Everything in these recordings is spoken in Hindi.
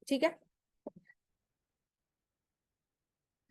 ठीक है।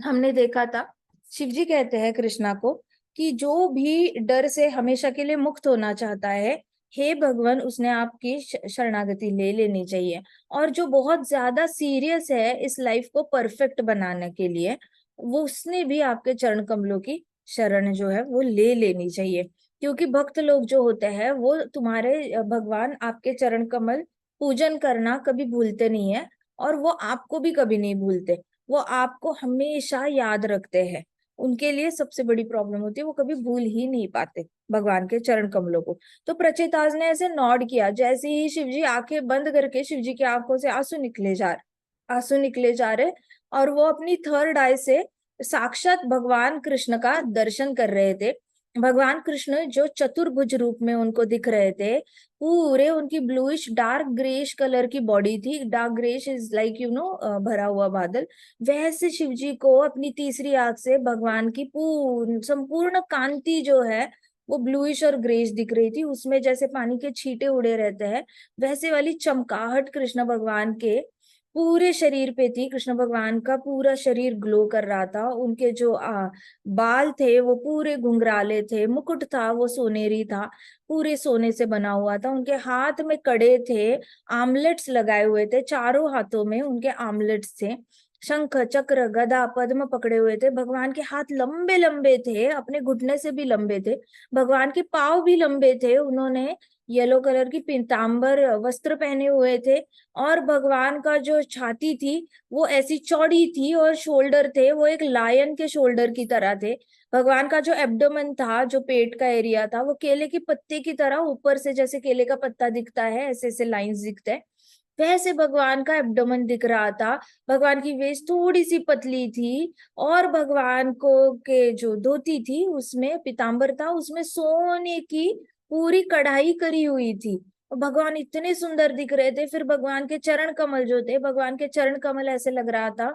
हमने देखा था, शिव जी कहते हैं कृष्णा को कि जो भी डर से हमेशा के लिए मुक्त होना चाहता है, हे भगवान, उसने आपकी शरणागति ले लेनी चाहिए। और जो बहुत ज्यादा सीरियस है इस लाइफ को परफेक्ट बनाने के लिए, वो उसने भी आपके चरण कमलों की शरण जो है वो ले लेनी चाहिए। क्योंकि भक्त लोग जो होते हैं वो तुम्हारे भगवान आपके चरण कमल पूजन करना कभी भूलते नहीं है, और वो आपको भी कभी नहीं भूलते। वो आपको हमेशा याद रखते हैं। उनके लिए सबसे बड़ी प्रॉब्लम होती है, वो कभी भूल ही नहीं पाते भगवान के चरण कमलों को। तो प्रचेताज ने ऐसे नॉड किया, जैसे ही शिवजी आंखें बंद करके, शिवजी की आंखों से आंसू निकले जा रहे, और वो अपनी थर्ड आई से साक्षात भगवान कृष्ण का दर्शन कर रहे थे। भगवान कृष्ण जो चतुर्भुज रूप में उनको दिख रहे थे, पूरे उनकी ब्लूइश डार्क ग्रेश कलर की बॉडी थी। डार्क ग्रेश इज लाइक भरा हुआ बादल। वैसे शिव जी को अपनी तीसरी आंख से भगवान की पूर्ण संपूर्ण कांति जो है वो ब्लूइश और ग्रेश दिख रही थी। उसमें जैसे पानी के छींटे उड़े रहते हैं, वैसे वाली चमकाहट कृष्ण भगवान के पूरे शरीर पे थी। कृष्ण भगवान का पूरा शरीर ग्लो कर रहा था। उनके जो बाल थे वो पूरे घुंघराले थे, मुकुट था वो सोनेरी था, पूरे सोने से बना हुआ था। उनके हाथ में कड़े थे, आमलेट्स लगाए हुए थे, चारों हाथों में उनके आमलेट्स थे। शंख चक्र गदा पद्म पकड़े हुए थे। भगवान के हाथ लंबे लंबे थे, अपने घुटने से भी लंबे थे। भगवान के पाँव भी लंबे थे। उन्होंने येलो कलर की पीतांबर वस्त्र पहने हुए थे। और भगवान का जो छाती थी वो ऐसी चौड़ी थी, और शोल्डर थे वो एक लायन के शोल्डर की तरह थे। भगवान का जो एब्डोमेन था, जो पेट का एरिया था, वो केले के पत्ते की तरह ऊपर से, जैसे केले का पत्ता दिखता है ऐसे ऐसे लाइंस दिखते हैं, वैसे भगवान का एब्डोमेन दिख रहा था। भगवान की वेस्ट थोड़ी सी पतली थी, और भगवान को के जो धोती थी उसमें पीतांबर था, उसमें सोने की पूरी कढ़ाई करी हुई थी। और भगवान इतने सुंदर दिख रहे थे। फिर भगवान के चरण कमल जो थे, भगवान के चरण कमल ऐसे लग रहा था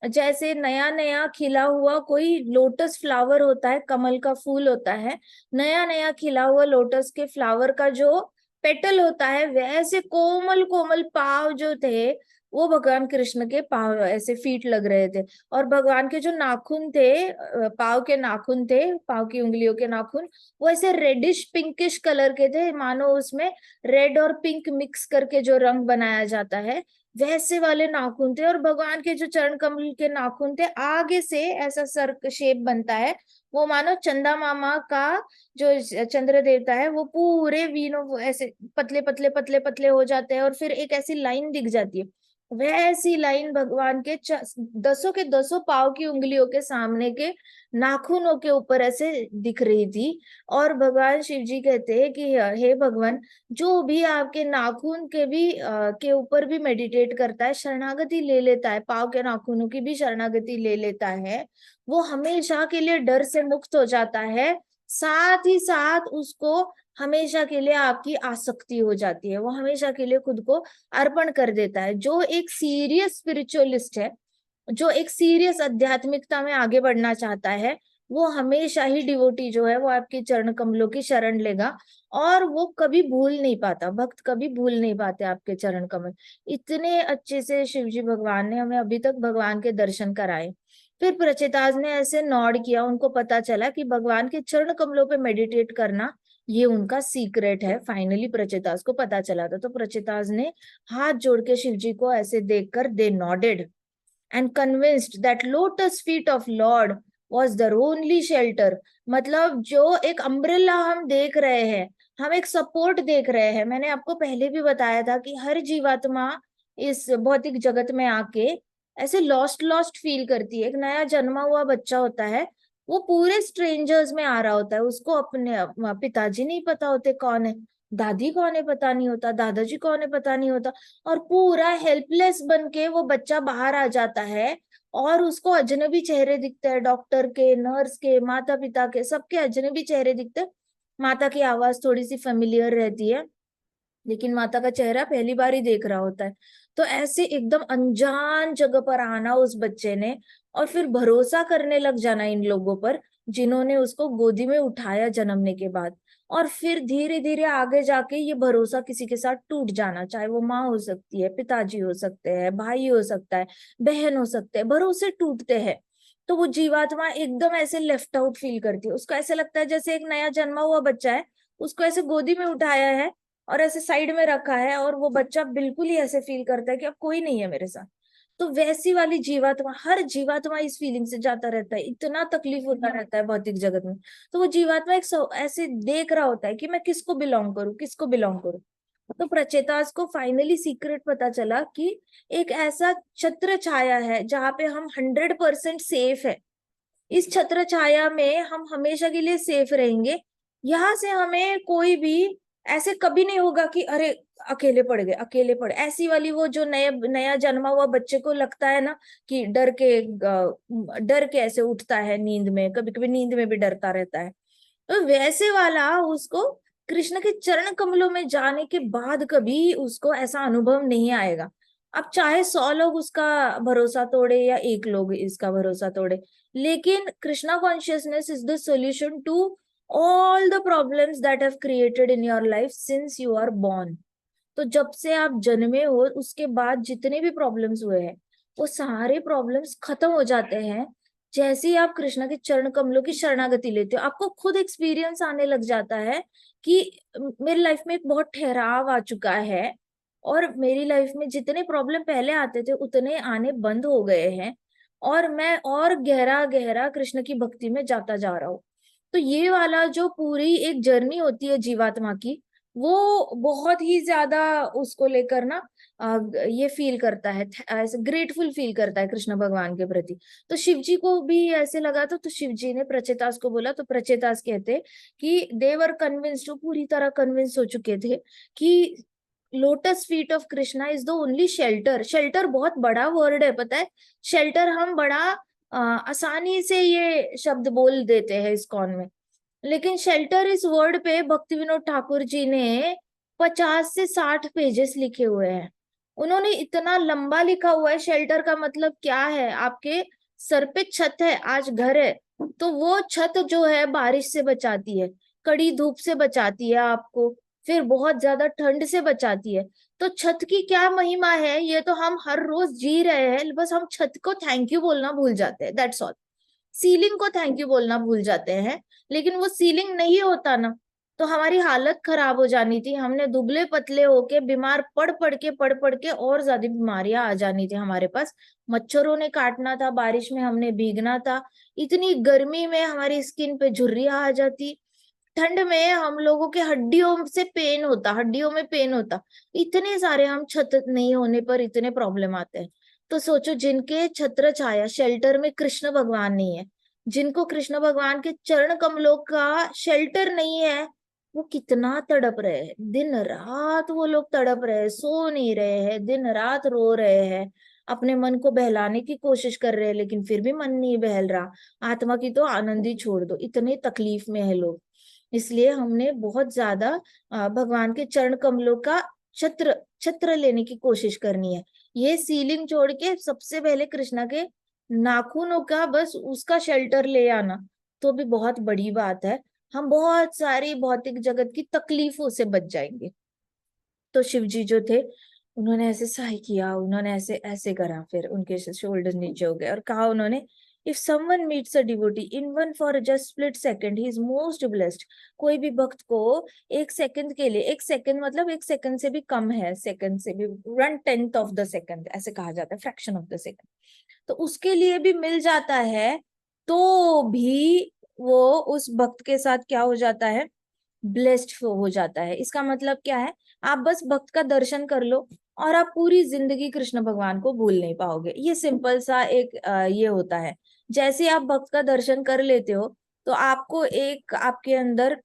जैसे नया नया खिला हुआ कोई लोटस फ्लावर होता है, कमल का फूल होता है, नया नया खिला हुआ लोटस के फ्लावर का जो पेटल होता है, वैसे कोमल कोमल पाव जो थे, वो भगवान कृष्ण के पाव ऐसे फीट लग रहे थे। और भगवान के जो नाखून थे, पाव के नाखून थे, पाव की उंगलियों के नाखून, वो ऐसे रेडिश पिंकिश कलर के थे, मानो उसमें रेड और पिंक मिक्स करके जो रंग बनाया जाता है, वैसे वाले नाखून थे। और भगवान के जो चरण कमल के नाखून थे, आगे से ऐसा सर्क शेप बनता है, वो मानो चंदा मामा का जो चंद्र देवता है वो पूरे वीणों वो ऐसे पतले पतले पतले पतले हो जाते हैं, और फिर एक ऐसी लाइन दिख जाती है। वैसी लाइन भगवान के दसों के दसों पाव की उंगलियों के सामने के नाखूनों के ऊपर ऐसे दिख रही थी। और भगवान शिव जी कहते हैं कि हे भगवान, जो भी आपके नाखून के भी के ऊपर भी मेडिटेट करता है, शरणागति ले लेता है, पाव के नाखूनों की भी शरणागति ले लेता है, वो हमेशा के लिए डर से मुक्त हो जाता है। साथ ही साथ उसको हमेशा के लिए आपकी आसक्ति हो जाती है, वो हमेशा के लिए खुद को अर्पण कर देता है। जो एक सीरियस स्पिरिचुअलिस्ट है, जो एक सीरियस आध्यात्मिकता में आगे बढ़ना चाहता है, वो हमेशा ही डिवोटी जो है वो आपके चरण कमलों की शरण लेगा। और वो कभी भूल नहीं पाता, भक्त कभी भूल नहीं पाते आपके चरण कमल। इतने अच्छे से शिवजी भगवान ने हमें अभी तक भगवान के दर्शन कराए। फिर प्रचेताज ने ऐसे नॉड किया, उनको पता चला कि भगवान के चरण कमलों पे मेडिटेट करना ये उनका सीक्रेट है। फाइनली प्रचेताज को पता चला था। तो प्रचेताज ने हाथ जोड़ के शिव जी को ऐसे देखकर दे nodded and convinced that lotus feet of Lord was their only shelter। मतलब जो एक अम्ब्रेला हम देख रहे हैं, हम एक सपोर्ट देख रहे हैं। मैंने आपको पहले भी बताया था कि हर जीवात्मा इस भौतिक जगत में आके ऐसे लॉस्ट लॉस्ट फील करती है। एक नया जन्मा हुआ बच्चा होता है, वो पूरे स्ट्रेंजर्स में आ रहा होता है, उसको अपने पिताजी नहीं पता होते कौन है, दादी कौन है पता नहीं होता, दादाजी कौन है पता नहीं होता, और पूरा हेल्पलेस बन के वो बच्चा बाहर आ जाता है। और उसको अजनबी चेहरे दिखते हैं, डॉक्टर के, नर्स के, माता पिता के, सबके अजनबी चेहरे दिखते हैं। माता की आवाज थोड़ी सी फेमिलियर रहती है, लेकिन माता का चेहरा पहली बार ही देख रहा होता है। तो ऐसे एकदम अनजान जगह पर आना उस बच्चे ने, और फिर भरोसा करने लग जाना इन लोगों पर जिन्होंने उसको गोदी में उठाया जन्मने के बाद। और फिर धीरे धीरे आगे जाके ये भरोसा किसी के साथ टूट जाना, चाहे वो माँ हो सकती है, पिताजी हो सकते हैं, भाई हो सकता है, बहन हो सकते हैं, भरोसे टूटते हैं। तो वो जीवात्मा एकदम ऐसे लेफ्ट आउट फील करती है, उसको ऐसे लगता है जैसे एक नया जन्मा हुआ बच्चा है, उसको ऐसे गोदी में उठाया है और ऐसे साइड में रखा है, और वो बच्चा बिल्कुल ही ऐसे फील करता है कि अब कोई नहीं है मेरे साथ। तो वैसी वाली जीवात्मा, हर जीवात्मा इस फीलिंग से जाता रहता है, इतना तकलीफ होता रहता है भौतिक जगत में। तो वो जीवात्मा एक ऐसे देख रहा होता है कि मैं किसको बिलोंग करूं, किसको बिलोंग करूं। तो प्रचेतास को फाइनली सीक्रेट पता चला कि एक ऐसा छत्र छाया है जहां पे हम 100% सेफ है। इस छत्र छाया में हम हमेशा के लिए सेफ रहेंगे। यहाँ से हमें कोई भी ऐसे कभी नहीं होगा कि अरे अकेले पड़ गए, अकेले पड़े, ऐसी वाली वो जो नया नया जन्मा हुआ बच्चे को लगता है ना कि डर के ऐसे उठता है नींद में, कभी कभी नींद में भी डरता रहता है। तो वैसे वाला उसको कृष्ण के चरण कमलों में जाने के बाद कभी उसको ऐसा अनुभव नहीं आएगा। अब चाहे 100 लोग उसका भरोसा तोड़े या एक लोग इसका भरोसा तोड़े, लेकिन Krishna consciousness is the solution to all the problems that have created in your life since you are born. तो जब से आप जन्मे हो उसके बाद जितने भी प्रॉब्लम्स हुए हैं वो सारे प्रॉब्लम्स खत्म हो जाते हैं जैसे ही आप कृष्णा के चरण कमलों की शरणागति लेते हो। आपको खुद एक्सपीरियंस आने लग जाता है कि मेरी लाइफ में एक बहुत ठहराव आ चुका है, और मेरी लाइफ में जितने प्रॉब्लम पहले आते थे उतने आने बंद हो गए हैं, और मैं और गहरा गहरा कृष्ण की भक्ति में जाता जा रहा हूँ। तो ये वाला जो पूरी एक जर्नी होती है जीवात्मा की, वो बहुत ही ज्यादा उसको लेकर ना ये फील करता है, ऐसे ग्रेटफुल फील करता है कृष्ण भगवान के प्रति। तो शिव जी को भी ऐसे लगा था, तो शिव जी ने प्रचेतास को बोला, तो प्रचेतास कहते कि देवर कन्विंस्ड, पूरी तरह कन्विंस हो चुके थे कि lotus feet of Krishna is the only shelter. Shelter बहुत बड़ा वर्ड है, पता है। शेल्टर हम बड़ा आसानी से ये शब्द बोल देते हैं इस्कॉन में, लेकिन शेल्टर इस वर्ड पे भक्ति विनोद ठाकुर जी ने 50 से 60 पेजेस लिखे हुए हैं। उन्होंने इतना लंबा लिखा हुआ है। शेल्टर का मतलब क्या है, आपके सर पे छत है, आज घर है, तो वो छत जो है बारिश से बचाती है, कड़ी धूप से बचाती है आपको, फिर बहुत ज्यादा ठंड से बचाती है। तो छत की क्या महिमा है ये तो हम हर रोज जी रहे हैं, बस हम छत को थैंक यू बोलना भूल जाते हैं, दैट्स ऑल। सीलिंग को थैंक यू बोलना भूल जाते हैं, लेकिन वो सीलिंग नहीं होता ना तो हमारी हालत खराब हो जानी थी। हमने दुबले पतले होके बीमार पड़ पड़ के और ज्यादा बीमारियां आ जानी थी हमारे पास। मच्छरों ने काटना था, बारिश में हमने भीगना था, इतनी गर्मी में हमारी स्किन पे झुर्रियां आ जाती, ठंड में हम लोगों के हड्डियों से पेन होता, हड्डियों में पेन होता। इतने सारे हम छत नहीं होने पर इतने प्रॉब्लम आते हैं। तो सोचो जिनके छत्र छाया शेल्टर में कृष्ण भगवान नहीं है, जिनको कृष्ण भगवान के चरण कमलों का शेल्टर नहीं है, वो कितना तड़प रहे हैं। दिन रात वो लोग तड़प रहे हैं, सो नहीं रहे हैं, दिन रात रो रहे हैं, अपने मन को बहलाने की कोशिश कर रहे हैं, लेकिन फिर भी मन नहीं बहल रहा। आत्मा की तो आनंद ही छोड़ दो, इतने तकलीफ में है लोग। इसलिए हमने बहुत ज्यादा भगवान के चरण कमलों का छत्र छत्र लेने की कोशिश करनी है। ये सीलिंग छोड़ के सबसे पहले कृष्णा के नाखूनों का बस उसका शेल्टर ले आना तो भी बहुत बड़ी बात है। हम बहुत सारी भौतिक जगत की तकलीफों से बच जाएंगे। तो शिव जी जो थे उन्होंने ऐसे सहाय किया, उन्होंने ऐसे ऐसे करा, फिर उनके शोल्डर नीचे हो गए और कहा उन्होंने, if someone meets a devotee in one for just split second he is most blessed. कोई भी भक्त को एक सेकंड के लिए, एक सेकंड मतलब एक सेकंड से भी कम है, सेकंड से भी 1/10 ऑफ द सेकंड ऐसे कहा जाता है, फ्रैक्शन ऑफ द सेकंड, तो उसके लिए भी मिल जाता है, तो भी वो उस भक्त के साथ क्या हो जाता है, ब्लेस्ड हो जाता है। इसका मतलब क्या है, आप बस भक्त का दर्शन कर लो और आप पूरी जिंदगी कृष्ण भगवान को भूल नहीं पाओगे। ये सिंपल सा एक ये होता है। जैसे ही आप भक्त का दर्शन कर लेते हो तो आपको एक आपके अंदर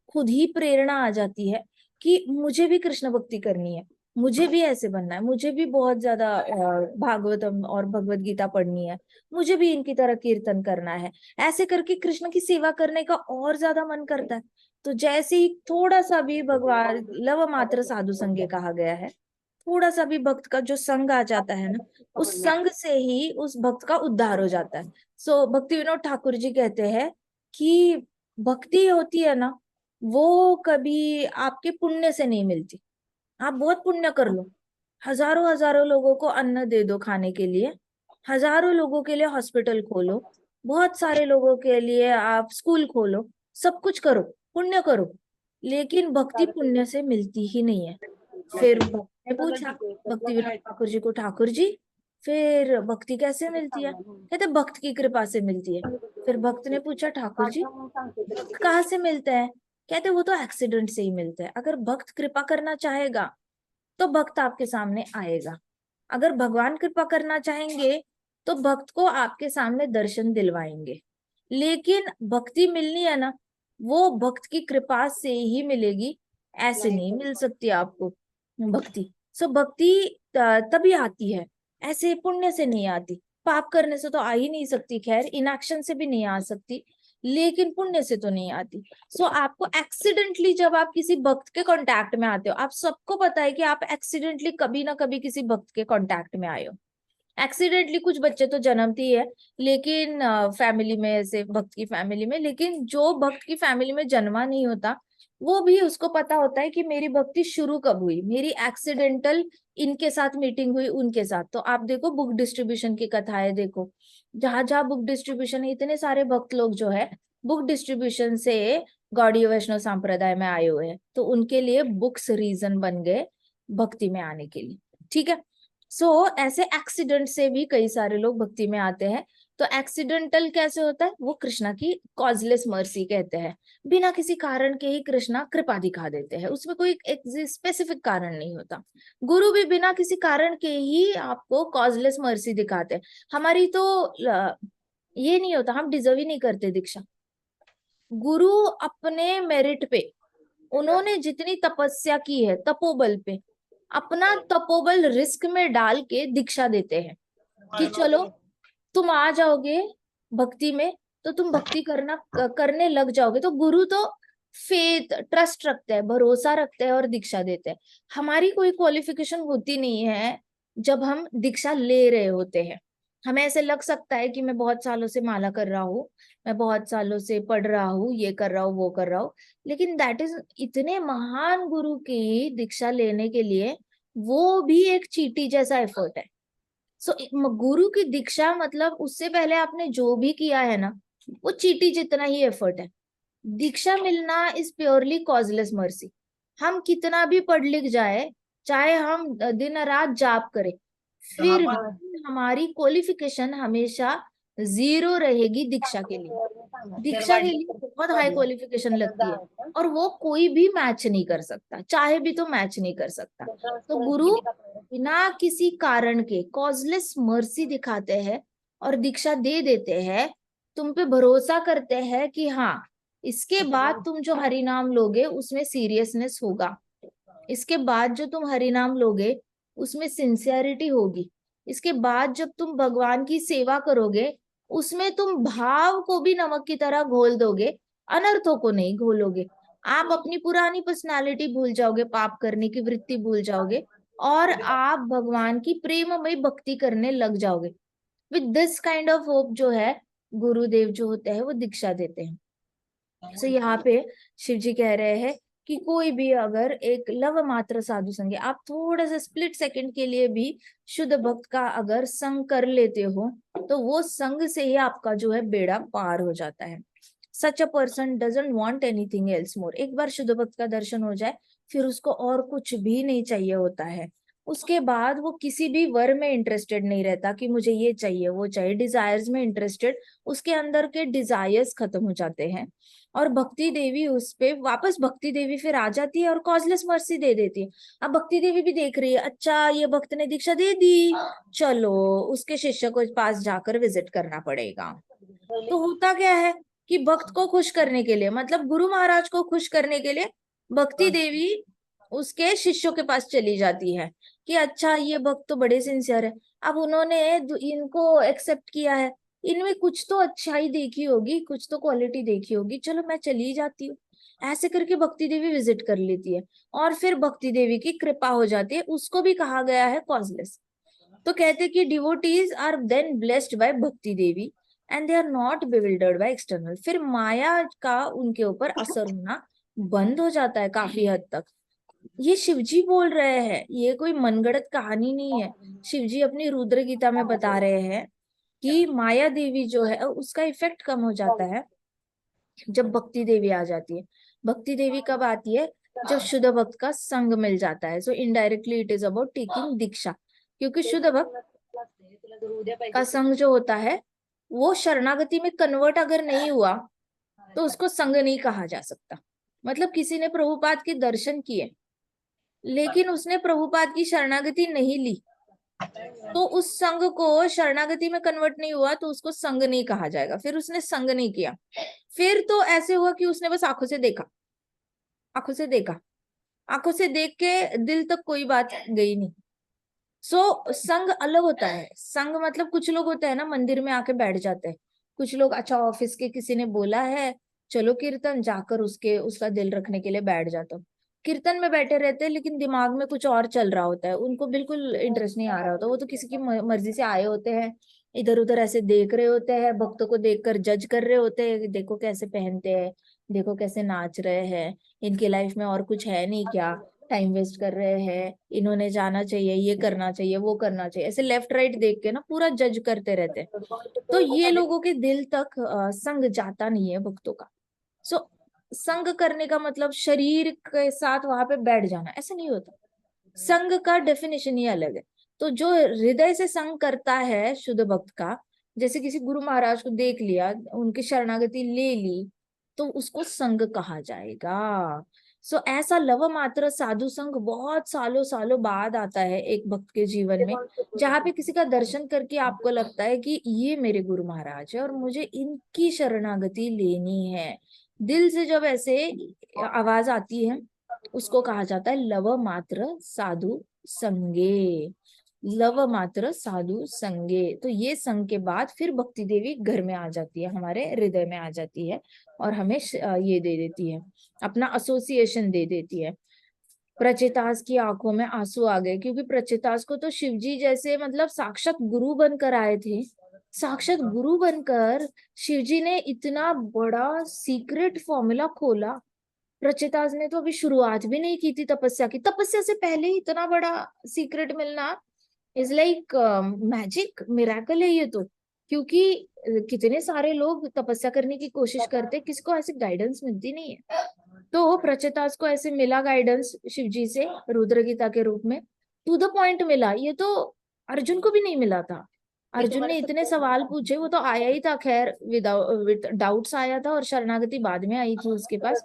खुद ही प्रेरणा आ जाती है कि मुझे भी कृष्ण भक्ति करनी है, मुझे भी ऐसे बनना है, मुझे भी बहुत ज्यादा भागवतम और भगवत गीता पढ़नी है, मुझे भी इनकी तरह कीर्तन करना है। ऐसे करके कृष्ण की सेवा करने का और ज्यादा मन करता है। तो जैसे ही थोड़ा सा भी भगवान लव मात्र साधु संगे कहा गया है, थोड़ा सा भी भक्त का जो संग आ जाता है ना, उस संग से ही उस भक्त का उद्धार हो जाता है। सो भक्ति विनोद ठाकुर जी कहते हैं कि भक्ति होती है ना, वो कभी आपके पुण्य से नहीं मिलती। आप बहुत पुण्य कर लो, हजारों हजारों लोगों को अन्न दे दो खाने के लिए, हजारों लोगों के लिए हॉस्पिटल खोलो, बहुत सारे लोगों के लिए आप स्कूल खोलो, सब कुछ करो, पुण्य करो, लेकिन भक्ति पुण्य से मिलती ही नहीं है। फिर भक्त ने पूछा भक्ति विनोद ठाकुर जी को, ठाकुर जी फिर भक्ति कैसे मिलती है? कहते भक्त की कृपा से मिलती है। फिर भक्त ने पूछा ठाकुर जी भक्त कहाँ से मिलते हैं? कहते वो तो एक्सीडेंट से ही मिलते हैं। अगर भक्त कृपा करना चाहेगा तो भक्त आपके सामने आएगा, अगर भगवान कृपा करना चाहेंगे तो भक्त को आपके सामने दर्शन दिलवाएंगे। लेकिन भक्ति मिलनी है ना, वो भक्त की कृपा से ही मिलेगी, ऐसे नहीं मिल सकती आपको भक्ति। सो भक्ति तभी आती है, ऐसे पुण्य से नहीं आती। पाप करने से तो आ ही नहीं सकती, खैर इनएक्शन से भी नहीं आ सकती, लेकिन पुण्य से तो नहीं आती। सो आपको एक्सीडेंटली जब आप किसी भक्त के कांटेक्ट में आते हो, आप सबको पता है कि आप एक्सीडेंटली कभी ना कभी किसी भक्त के कांटेक्ट में आए हो। एक्सीडेंटली कुछ बच्चे तो जन्मते ही है, लेकिन फैमिली में, ऐसे भक्त की फैमिली में, लेकिन जो भक्त की फैमिली में जन्मा नहीं होता वो भी उसको पता होता है कि मेरी भक्ति शुरू कब हुई, मेरी एक्सीडेंटल इनके साथ मीटिंग हुई, उनके साथ। तो आप देखो बुक डिस्ट्रीब्यूशन की कथाएं देखो, जहां जहां बुक डिस्ट्रीब्यूशन है, इतने सारे भक्त लोग जो है बुक डिस्ट्रीब्यूशन से गौड़ीय वैष्णव संप्रदाय में आए हुए हैं, तो उनके लिए बुक्स रीजन बन गए भक्ति में आने के लिए। ठीक है। ऐसे एक्सीडेंट से भी कई सारे लोग भक्ति में आते हैं। तो एक्सीडेंटल कैसे होता है? वो कृष्णा की कॉजलेस मर्सी कहते हैं, बिना किसी कारण के ही कृष्णा कृपा दिखा देते हैं, उसमें कोई एक स्पेसिफिक कारण नहीं होता। गुरु भी बिना किसी कारण के ही आपको कॉजलेस मर्सी दिखाते हैं। हमारी तो ये नहीं होता, हम डिजर्व ही नहीं करते दीक्षा। गुरु अपने मेरिट पे, उन्होंने जितनी तपस्या की है तपोबल पे, अपना तपोबल रिस्क में डाल के दीक्षा देते हैं कि चलो तुम आ जाओगे भक्ति में, तो तुम भक्ति करने लग जाओगे। तो गुरु तो फेथ ट्रस्ट रखते हैं, भरोसा रखते हैं और दीक्षा देते हैं। हमारी कोई क्वालिफिकेशन होती नहीं है जब हम दीक्षा ले रहे होते हैं। हमें ऐसे लग सकता है कि मैं बहुत सालों से माला कर रहा हूँ, मैं बहुत सालों से पढ़ रहा हूँ, ये कर रहा हूँ, वो कर रहा हूँ, लेकिन दैट इज, इतने महान गुरु की दीक्षा लेने के लिए वो भी एक चींटी जैसा एफर्ट है। गुरु की दीक्षा मतलब उससे पहले आपने जो भी किया है ना, वो चींटी जितना ही एफर्ट है। दीक्षा मिलना इज प्योरली कॉजलेस मर्सी। हम कितना भी पढ़ लिख जाए, चाहे हम दिन रात जाप करें, फिर भी हमारी क्वालिफिकेशन हमेशा जीरो रहेगी दीक्षा के लिए। दीक्षा के लिए बहुत हाई क्वालिफिकेशन लगती है, और वो कोई भी मैच नहीं कर सकता, चाहे भी तो मैच नहीं कर सकता। तो गुरु बिना किसी कारण के कॉजलेस मर्सी दिखाते हैं और दीक्षा दे देते हैं, तुम पे भरोसा करते हैं कि हाँ इसके बाद तुम जो हरि नाम लोगे उसमें सीरियसनेस होगा, इसके बाद जो तुम हरि नाम लोगे उसमें सिंसियरिटी होगी, इसके बाद जब तुम भगवान की सेवा करोगे उसमें तुम भाव को भी नमक की तरह घोल दोगे, अनर्थों को नहीं घोलोगे। आप अपनी पुरानी पर्सनालिटी भूल जाओगे, पाप करने की वृत्ति भूल जाओगे, और आप भगवान की प्रेममय भक्ति करने लग जाओगे। With this kind of hope जो है, गुरुदेव जो होते हैं वो दीक्षा देते हैं। यहाँ पे शिव जी कह रहे हैं कि कोई भी अगर एक लव मात्र साधु संग, आप थोड़ा सा स्प्लिट सेकंड के लिए भी शुद्ध भक्त का अगर संग कर लेते हो, तो वो संग से ही आपका जो है बेड़ा पार हो जाता है। Such a person doesn't want anything else more. एक बार शुद्ध भक्त का दर्शन हो जाए फिर उसको और कुछ भी नहीं चाहिए होता है। उसके बाद वो किसी भी वर में इंटरेस्टेड नहीं रहता कि मुझे ये चाहिए वो चाहिए, डिजायर्स में इंटरेस्टेड, उसके अंदर के डिजायर्स खत्म हो जाते हैं। और भक्ति देवी उस पे वापस, भक्ति देवी फिर आ जाती है और कॉजलेस मर्सी दे देती है। अब भक्ति देवी भी देख रही है, अच्छा ये भक्त ने दीक्षा दे दी, चलो उसके शिष्य को पास जाकर विजिट करना पड़ेगा। तो होता क्या है कि भक्त को खुश करने के लिए, मतलब गुरु महाराज को खुश करने के लिए, भक्ति देवी उसके शिष्यों के पास चली जाती है कि अच्छा ये भक्त तो बड़े सिंसियर है, अब उन्होंने इनको एक्सेप्ट किया है, इनमें कुछ तो अच्छाई देखी होगी, कुछ तो क्वालिटी देखी होगी, चलो मैं चली जाती हूँ। ऐसे करके भक्ति देवी विजिट कर लेती है, और फिर भक्ति देवी की कृपा हो जाती है। उसको भी कहा गया है कॉजलेस। तो कहते कि devotees are then blessed by Bhakti Devi and they are not bewildered by external. फिर माया का उनके ऊपर असर होना बंद हो जाता है काफी हद तक। ये शिवजी बोल रहे हैं, ये कोई मनगढ़ंत कहानी नहीं है। शिवजी अपनी रुद्र गीता में बता रहे हैं कि माया देवी जो है उसका इफेक्ट कम हो जाता है जब भक्ति देवी आ जाती है। भक्ति देवी कब आती है? जब शुद्ध भक्त का संग मिल जाता है। So indirectly it is about taking diksha, क्योंकि शुद्ध भक्त का संग जो होता है वो शरणागति में कन्वर्ट अगर नहीं हुआ तो उसको संग नहीं कहा जा सकता। मतलब किसी ने प्रभुपाद के दर्शन किए लेकिन उसने प्रभुपाद की शरणागति नहीं ली, तो उस संघ को शरणागति में कन्वर्ट नहीं हुआ तो उसको संघ नहीं कहा जाएगा। फिर उसने संघ नहीं किया, फिर तो ऐसे हुआ कि उसने बस आंखों से देखा, आंखों से देखा, आंखों से देख के दिल तक कोई बात गई नहीं। संघ अलग होता है। संघ मतलब कुछ लोग होते हैं ना मंदिर में आके बैठ जाते हैं, कुछ लोग अच्छा ऑफिस के किसी ने बोला है चलो कीर्तन, जाकर उसका दिल रखने के लिए बैठ जाता हूँ। कीर्तन में बैठे रहते हैं लेकिन दिमाग में कुछ और चल रहा होता है, उनको बिल्कुल इंटरेस्ट नहीं आ रहा होता। वो तो किसी की मर्जी से आए होते हैं, इधर उधर ऐसे देख रहे होते हैं, भक्तों को देखकर जज कर रहे होते हैं, देखो कैसे पहनते हैं, देखो कैसे नाच रहे हैं, इनकी लाइफ में और कुछ है नहीं क्या, टाइम वेस्ट कर रहे हैं, इन्होंने जाना चाहिए, ये करना चाहिए, वो करना चाहिए, ऐसे लेफ्ट राइट देख के ना पूरा जज करते रहते हैं। तो ये लोगों के दिल तक संग जाता नहीं है भक्तों का। सो संग करने का मतलब शरीर के साथ वहां पे बैठ जाना, ऐसा नहीं होता। संग का डेफिनेशन ही अलग है। तो जो हृदय से संग करता है शुद्ध भक्त का, जैसे किसी गुरु महाराज को देख लिया, उनकी शरणागति ले ली, तो उसको संग कहा जाएगा। ऐसा लव मात्र साधु संग बहुत सालों सालों बाद आता है एक भक्त के जीवन में, जहाँ पे किसी का दर्शन करके आपको लगता है कि ये मेरे गुरु महाराज है और मुझे इनकी शरणागति लेनी है। दिल से जब ऐसे आवाज आती है उसको कहा जाता है लव मात्र साधु संगे। लव मात्र साधु संगे। तो ये संग के बाद फिर भक्ति देवी घर में आ जाती है, हमारे हृदय में आ जाती है और हमें ये दे देती है, अपना एसोसिएशन दे देती है। प्रचितास की आंखों में आंसू आ गए, क्योंकि प्रचितास को तो शिवजी जैसे मतलब साक्षात गुरु बनकर आए थे। साक्षात गुरु बनकर शिवजी ने इतना बड़ा सीक्रेट फॉर्मूला खोला। प्रचितास ने तो अभी शुरुआत भी नहीं की थी तपस्या की, तपस्या से पहले ही इतना बड़ा सीक्रेट मिलना इज लाइक मैजिक मिराकल है ये तो। क्योंकि कितने सारे लोग तपस्या करने की कोशिश करते, किसको ऐसी गाइडेंस मिलती नहीं है। तो प्रचितास को ऐसे मिला गाइडेंस शिवजी से रुद्र गीता के रूप में, टू द पॉइंट मिला। ये तो अर्जुन को भी नहीं मिला था। अर्जुन ने इतने सवाल पूछे, वो तो आया ही था खैर, विद डाउट्स आया था और शरणागति बाद में आई थी उसके पास।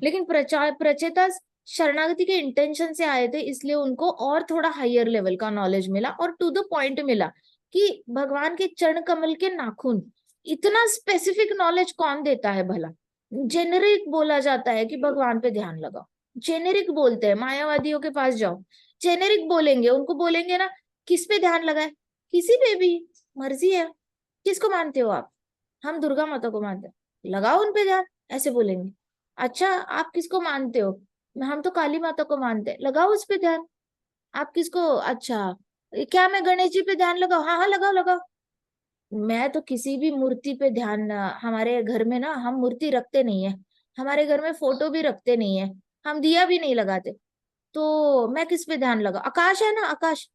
लेकिन प्रचेतास शरणागति के इंटेंशन से आए थे, इसलिए उनको और थोड़ा हायर लेवल का नॉलेज मिला और टू द पॉइंट मिला कि भगवान के चरण कमल के नाखून। इतना स्पेसिफिक नॉलेज कौन देता है भला? जेनेरिक बोला जाता है कि भगवान पे ध्यान लगाओ, जेनेरिक बोलते हैं। मायावादियों के पास जाओ, जेनेरिक बोलेंगे, उनको बोलेंगे ना किस पे ध्यान लगाए, किसी पे भी, मर्जी है। किसको मानते हो आप? हम दुर्गा माता को मानते हैं, लगाओ उन पे ध्यान, ऐसे बोलेंगे। अच्छा आप किसको मानते हो? हम तो काली माता को मानते हैं, लगाओ उस पे ध्यान। आप किसको? अच्छा क्या मैं गणेश जी पे ध्यान लगाओ? हाँ हाँ लगाओ लगाओ। मैं तो किसी भी मूर्ति पे ध्यान, हमारे घर में ना हम मूर्ति रखते नहीं है, हमारे घर में फोटो भी रखते नहीं है, हम दिया भी नहीं लगाते। तो मैं किस पे ध्यान लगाओ? आकाश है ना, आकाश,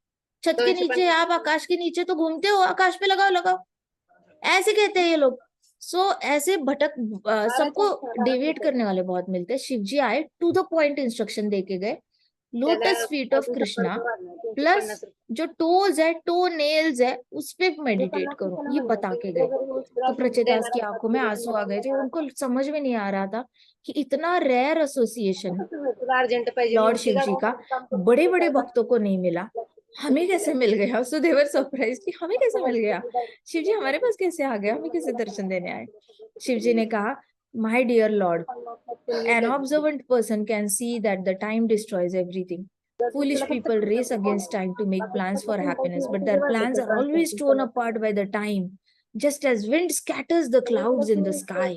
छत के नीचे, आप आकाश के नीचे तो घूमते हो, आकाश पे लगाओ लगाओ, ऐसे कहते हैं ये लोग। ऐसे भटक सबको डेविएट करने वाले बहुत मिलते हैं। शिव जी आए, टू द पॉइंट इंस्ट्रक्शन दे के गए, lotus feet of Krishna plus जो टोज है, टो नेल्स है, उस पे मेडिटेट करो, ये बता के गए। तो प्रचेतास की आंखों में आंसू आ गए थे, उनको समझ में नहीं आ रहा था कि इतना रेयर एसोसिएशन लॉर्ड शिव जी का बड़े बड़े भक्तों को नहीं मिला, हमें कैसे मिल गया। सो दे वर सरप्राइज कि हमें कैसे मिल गया, शिव जी हमारे पास कैसे आ गया, हमें कैसे दर्शन देने आए। शिव जी ने कहा, my dear lord, an observant person can see that the time destroys everything. Foolish people race against time to make plans for happiness, but their plans are always torn apart by the time, just as wind scatters the clouds in the sky.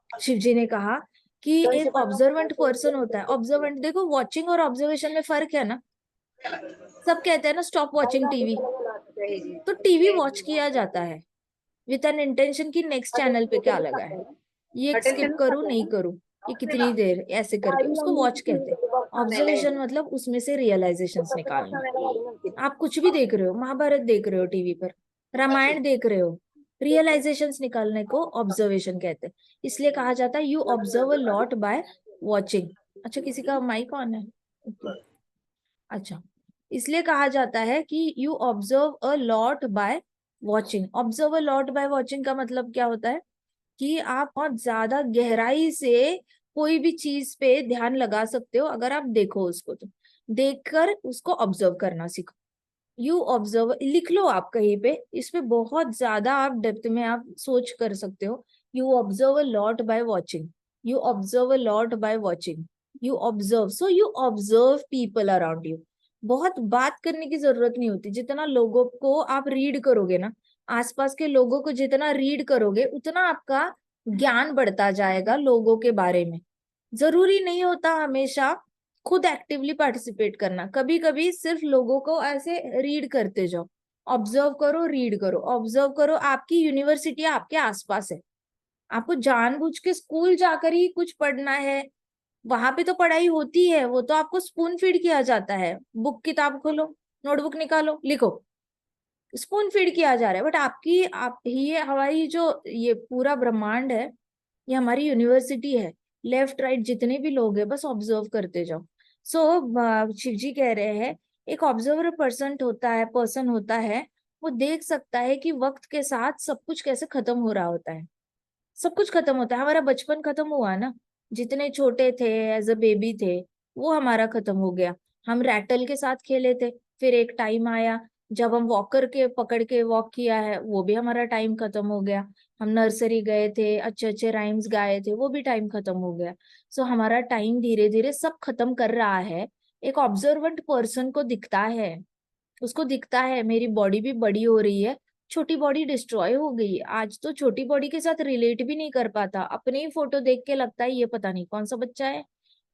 Shiv ji ने कहा कि एक ऑब्जर्वेंट पर्सन होता है। ऑब्जर्वेंट, देखो वॉचिंग और ऑब्जर्वेशन में फर्क है ना। सब कहते हैं ना स्टॉप वॉचिंग टीवी, तो टीवी वॉच किया जाता है विद एन इंटेंशन की नेक्स्ट चैनल पे क्या लगा है, ये स्किप करूं नहीं करूं। कि कितनी देर ऐसे करके, उसको वॉच कहते हैं। ऑब्जर्वेशन मतलब उसमें से रियलाइजेशंस निकालना। आप कुछ भी देख रहे हो, महाभारत देख रहे हो टीवी पर, रामायण देख रहे हो, रियलाइजेशंस निकालने को ऑब्जर्वेशन कहते हैं। इसलिए कहा जाता है you observe a lot by watching. अच्छा, किसी का माइक ऑन है? Okay. अच्छा, इसलिए कहा जाता है कि you observe a lot by watching. Observe a lot by watching का मतलब क्या होता है कि आप बहुत ज्यादा गहराई से कोई भी चीज पे ध्यान लगा सकते हो अगर आप देखो उसको, तो देखकर उसको ऑब्जर्व करना सीखो। यू ऑब्जर्व लिख लो आप कहीं पे, इस पे बहुत ज्यादा आप डेप्थ में आप सोच कर सकते हो। You observe a lot by watching, you observe a lot by watching, you observe. So you observe people around you. बहुत बात करने की जरूरत नहीं होती, जितना लोगों को आप रीड करोगे ना, आसपास के लोगों को जितना रीड करोगे उतना आपका ज्ञान बढ़ता जाएगा लोगों के बारे में। जरूरी नहीं होता हमेशा खुद एक्टिवली पार्टिसिपेट करना, कभी कभी सिर्फ लोगों को ऐसे रीड करते जाओ। ऑब्जर्व करो, रीड करो, ऑब्जर्व करो। आपकी यूनिवर्सिटी आपके आसपास है, आपको जानबूझ के स्कूल जाकर ही कुछ पढ़ना है, वहां पे तो पढ़ाई होती है, वो तो आपको स्पून फीड किया जाता है। बुक किताब खोलो, नोटबुक निकालो, लिखो, स्पून फीड किया जा रहा है। बट आपकी आप ये हमारी जो ये पूरा ब्रह्मांड है, ये हमारी यूनिवर्सिटी है। लेफ्ट राइट जितने भी लोग हैं बस ऑब्जर्व करते जाओ। शिव जी कह रहे हैं एक ऑब्जर्वर पर्सन होता है, वो देख सकता है कि वक्त के साथ सब कुछ कैसे खत्म हो रहा होता है। सब कुछ खत्म होता है, हमारा बचपन खत्म हुआ ना, जितने छोटे थे एज अ बेबी थे वो हमारा खत्म हो गया। हम रैटल के साथ खेले थे, फिर एक टाइम आया जब हम वॉकर के पकड़ के वॉक किया है, वो भी हमारा टाइम खत्म हो गया। हम नर्सरी गए थे, अच्छे अच्छे राइम्स गाए थे, वो भी टाइम खत्म हो गया। सो हमारा टाइम धीरे धीरे सब खत्म कर रहा है। एक ऑब्जर्वेंट पर्सन को दिखता है, उसको दिखता है मेरी बॉडी भी बड़ी हो रही है, छोटी बॉडी डिस्ट्रॉय हो गई। आज तो छोटी बॉडी के साथ रिलेट भी नहीं कर पाता, अपने ही फोटो देख के लगता है ये पता नहीं कौन सा बच्चा है,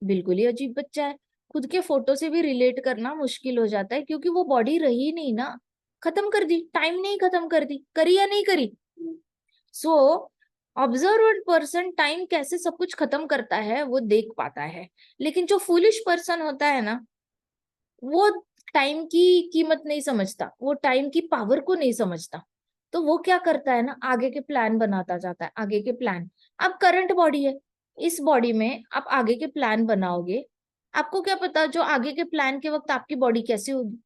बिल्कुल ही अजीब बच्चा है। खुद के फोटो से भी रिलेट करना मुश्किल हो जाता है, क्योंकि वो बॉडी रही नहीं ना, खत्म कर दी, टाइम नहीं खत्म कर दी, करी या नहीं करी। सो ऑब्जर्वर्ड पर्सन टाइम कैसे सब कुछ खत्म करता है वो देख पाता है। लेकिन जो फूलिश पर्सन होता है ना, वो टाइम की कीमत नहीं समझता, वो टाइम की पावर को नहीं समझता। तो वो क्या करता है ना, आगे के प्लान बनाता जाता है, आगे के प्लान। अब करंट बॉडी है, इस बॉडी में आप आगे के प्लान बनाओगे, आपको क्या पता जो आगे के प्लान के वक्त आपकी बॉडी कैसी होगी,